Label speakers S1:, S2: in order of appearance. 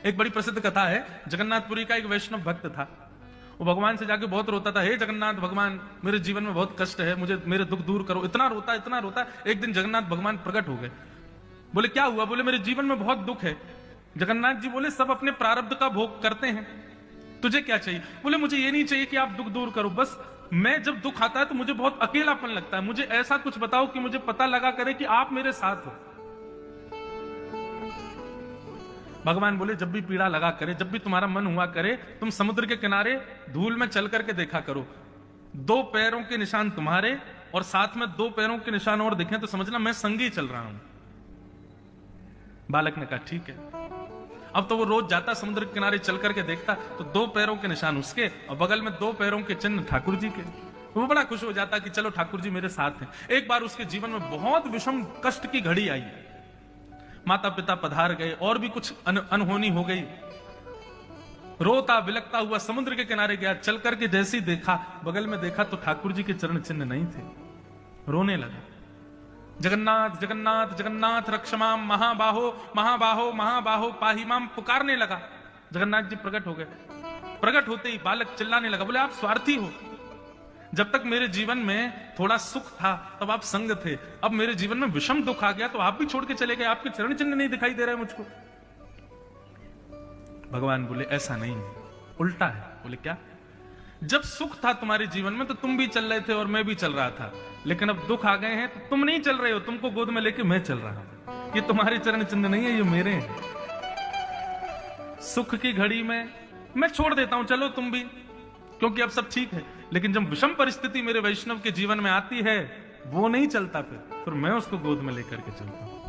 S1: एक बड़ी प्रसिद्ध कथा है, जगन्नाथपुरी का एक वैष्णव भक्त था। वो भगवान से जाके बहुत रोता था, हे जगन्नाथ भगवान, मेरे जीवन में बहुत कष्ट है, मुझे मेरे दुख दूर करो। इतना रोता इतना रोता, एक दिन जगन्नाथ भगवान प्रकट हो गए। बोले क्या हुआ? बोले मेरे जीवन में बहुत दुख है। जगन्नाथ जी बोले सब अपने प्रारब्ध का भोग करते हैं, तुझे क्या चाहिए? बोले मुझे ये नहीं चाहिए कि आप दुख दूर करो, बस मैं जब दुख आता है तो मुझे बहुत अकेलापन लगता है, मुझे ऐसा कुछ बताओ कि मुझे पता लगा करे कि आप मेरे साथ हो। भगवान बोले जब भी पीड़ा लगा करे, जब भी तुम्हारा मन हुआ करे, तुम समुद्र के किनारे धूल में चल करके देखा करो, 2 पैरों के निशान तुम्हारे और साथ में 2 पैरों के निशान और दिखें तो समझना मैं संगी चल रहा हूं। बालक ने कहा ठीक है। अब तो वो रोज जाता, समुद्र के किनारे चल करके देखता तो 2 पैरों के निशान उसके और बगल में 2 पैरों के चिन्ह ठाकुर जी के। वो बड़ा खुश हो जाता कि चलो ठाकुर जी मेरे साथ हैं। एक बार उसके जीवन में बहुत विषम कष्ट की घड़ी आई, माता पिता पधार गए और भी कुछ अनहोनी हो गई। रोता बिलकता हुआ समुद्र के किनारे गया, चल करके जैसे ही देखा, बगल में देखा तो ठाकुर जी के चरण चिन्ह नहीं थे। रोने लगा, जगन्नाथ जगन्नाथ जगन्नाथ रक्षमाम महाबाहो महाबाहो महाबाहो पाहिमाम पुकारने लगा। जगन्नाथ जी प्रकट हो गए। प्रकट होते ही बालक चिल्लाने लगा, बोले आप स्वार्थी हो, जब तक मेरे जीवन में थोड़ा सुख था तब आप संग थे, अब मेरे जीवन में विषम दुख आ गया तो आप भी छोड़ के चले गए, आपके चरण चिन्ह नहीं दिखाई दे रहे मुझको। भगवान बोले ऐसा नहीं है, उल्टा है। बोले क्या? जब सुख था तुम्हारे जीवन में तो तुम भी चल रहे थे और मैं भी चल रहा था, लेकिन अब दुख आ गए हैं तो तुम नहीं चल रहे हो, तुमको गोद में लेके मैं चल रहा हूं। ये तुम्हारे चरण चिन्ह नहीं है, ये मेरे हैं। सुख की घड़ी में मैं छोड़ देता हूं, चलो तुम भी, क्योंकि अब सब ठीक है। लेकिन जब विषम परिस्थिति मेरे वैष्णव के जीवन में आती है, वो नहीं चलता, फिर मैं उसको गोद में लेकर के चलता हूं।